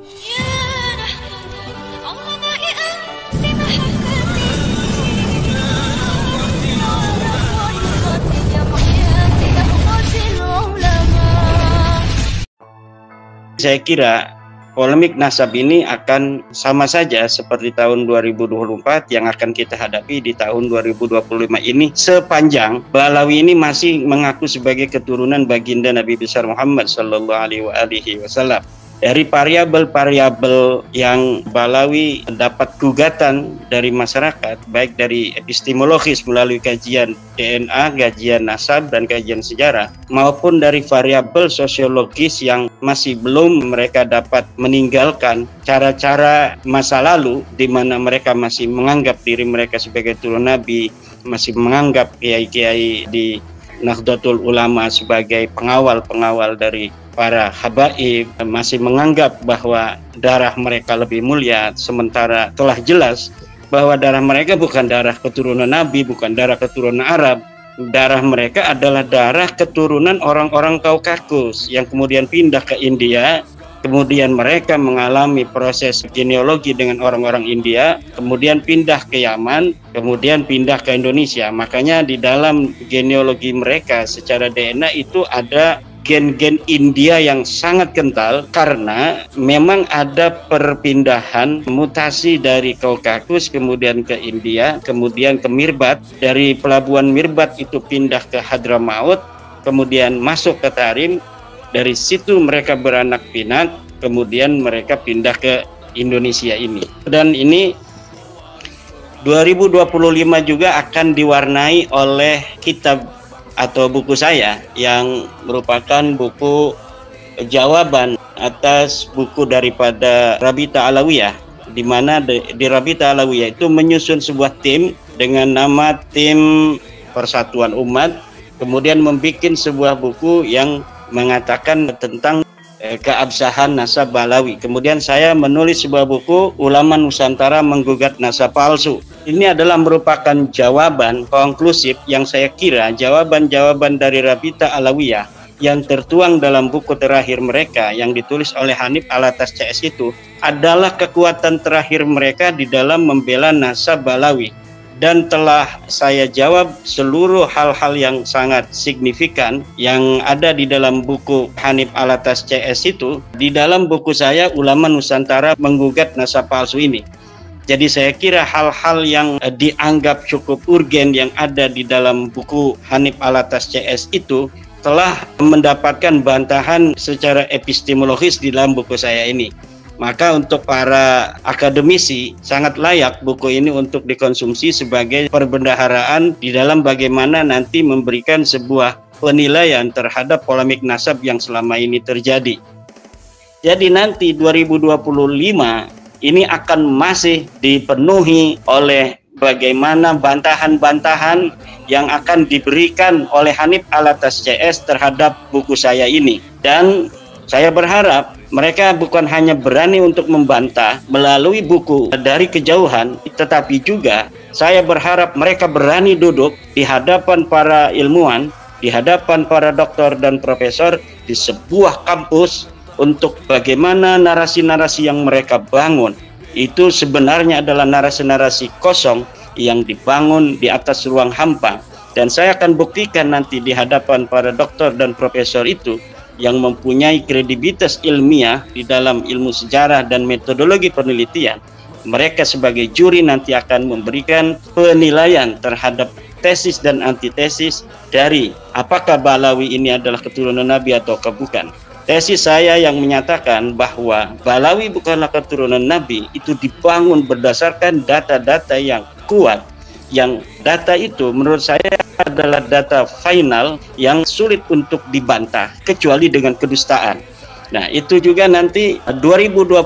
Saya kira polemik nasab ini akan sama saja seperti tahun 2024 yang akan kita hadapi di tahun 2025 ini, sepanjang Balawi ini masih mengaku sebagai keturunan baginda Nabi besar Muhammad Sallallahu Alaihi Wasallam. Dari variabel-variabel yang Balawi dapat gugatan dari masyarakat, baik dari epistemologis melalui kajian DNA, kajian nasab, dan kajian sejarah, maupun dari variabel sosiologis yang masih belum mereka dapat meninggalkan cara-cara masa lalu di mana mereka masih menganggap diri mereka sebagai turun Nabi, masih menganggap kiai-kiai di Nahdlatul Ulama sebagai pengawal-pengawal dari para habaib, masih menganggap bahwa darah mereka lebih mulia, sementara telah jelas bahwa darah mereka bukan darah keturunan Nabi, bukan darah keturunan Arab. Darah mereka adalah darah keturunan orang-orang Kaukasus yang kemudian pindah ke India. Kemudian mereka mengalami proses genealogi dengan orang-orang India, kemudian pindah ke Yaman, kemudian pindah ke Indonesia. Makanya di dalam genealogi mereka secara DNA itu ada gen-gen India yang sangat kental, karena memang ada perpindahan mutasi dari Kaukasus kemudian ke India, kemudian ke Mirbat, dari pelabuhan Mirbat itu pindah ke Hadramaut, kemudian masuk ke Tarim. Dari situ mereka beranak pinak, kemudian mereka pindah ke Indonesia ini. Dan ini 2025 juga akan diwarnai oleh kitab atau buku saya yang merupakan buku jawaban atas buku daripada Rabita Alawiyah, di mana di Rabita Alawiyah itu menyusun sebuah tim dengan nama Tim Persatuan Umat, kemudian membuat sebuah buku yang mengatakan tentang keabsahan nasab Balawi. Kemudian saya menulis sebuah buku Ulama Nusantara Menggugat Nasab Palsu. Ini adalah merupakan jawaban konklusif yang saya kira jawaban-jawaban dari Rabita Alawiyah yang tertuang dalam buku terakhir mereka yang ditulis oleh Hanif Alatas CS itu adalah kekuatan terakhir mereka di dalam membela nasab Balawi. Dan telah saya jawab seluruh hal-hal yang sangat signifikan yang ada di dalam buku Hanif Alatas CS itu, di dalam buku saya Ulama Nusantara Menggugat Nasab Palsu ini. Jadi saya kira hal-hal yang dianggap cukup urgen yang ada di dalam buku Hanif Alatas CS itu telah mendapatkan bantahan secara epistemologis di dalam buku saya ini. Maka untuk para akademisi sangat layak buku ini untuk dikonsumsi sebagai perbendaharaan di dalam bagaimana nanti memberikan sebuah penilaian terhadap polemik nasab yang selama ini terjadi. Jadi nanti 2025 ini akan masih dipenuhi oleh bagaimana bantahan-bantahan yang akan diberikan oleh Hanif Alatas CS terhadap buku saya ini. Dan saya berharap mereka bukan hanya berani untuk membantah melalui buku dari kejauhan, tetapi juga saya berharap mereka berani duduk di hadapan para ilmuwan, di hadapan para doktor dan profesor di sebuah kampus untuk bagaimana narasi-narasi yang mereka bangun itu sebenarnya adalah narasi-narasi kosong yang dibangun di atas ruang hampa. Dan saya akan buktikan nanti di hadapan para doktor dan profesor itu yang mempunyai kredibilitas ilmiah di dalam ilmu sejarah dan metodologi penelitian. Mereka sebagai juri nanti akan memberikan penilaian terhadap tesis dan antitesis dari apakah Balawi ini adalah keturunan Nabi atau bukan. Tesis saya yang menyatakan bahwa Balawi bukanlah keturunan Nabi itu dibangun berdasarkan data-data yang kuat, yang data itu menurut saya adalah data final yang sulit untuk dibantah kecuali dengan kedustaan. Nah, itu juga nanti 2025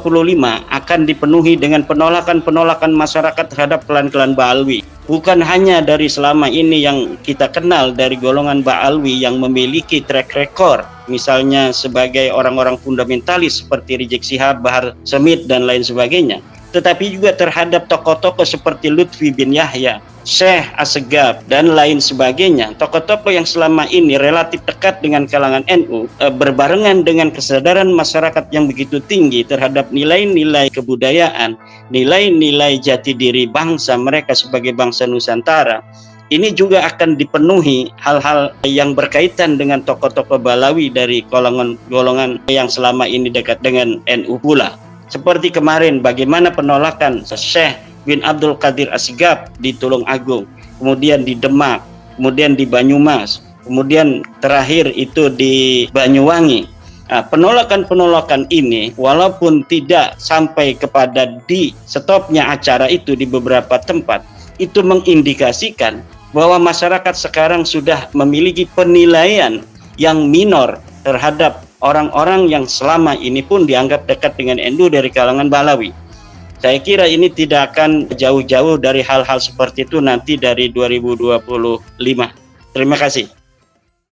akan dipenuhi dengan penolakan-penolakan masyarakat terhadap klan-klan Ba'alwi. Bukan hanya dari selama ini yang kita kenal dari golongan Ba'alwi yang memiliki track record, misalnya sebagai orang-orang fundamentalis seperti Rizik Syihab, Bahar Smith, dan lain sebagainya. tetapi juga terhadap tokoh-tokoh seperti Lutfi bin Yahya, Syekh Assegaf, dan lain sebagainya. Tokoh-tokoh yang selama ini relatif dekat dengan kalangan NU, berbarengan dengan kesadaran masyarakat yang begitu tinggi terhadap nilai-nilai kebudayaan, nilai-nilai jati diri bangsa mereka sebagai bangsa Nusantara. Ini juga akan dipenuhi hal-hal yang berkaitan dengan tokoh-tokoh Balawi dari golongan yang selama ini dekat dengan NU pula. Seperti kemarin, bagaimana penolakan Syekh bin Abdul Qadir Assegaf di Tulung Agung, kemudian di Demak, kemudian di Banyumas, kemudian terakhir itu di Banyuwangi. Nah, penolakan-penolakan ini walaupun tidak sampai kepada di stopnya acara itu di beberapa tempat, itu mengindikasikan bahwa masyarakat sekarang sudah memiliki penilaian yang minor terhadap orang-orang yang selama ini pun dianggap dekat dengan NU dari kalangan Balawi. Saya kira ini tidak akan jauh-jauh dari hal-hal seperti itu nanti dari 2025. Terima kasih.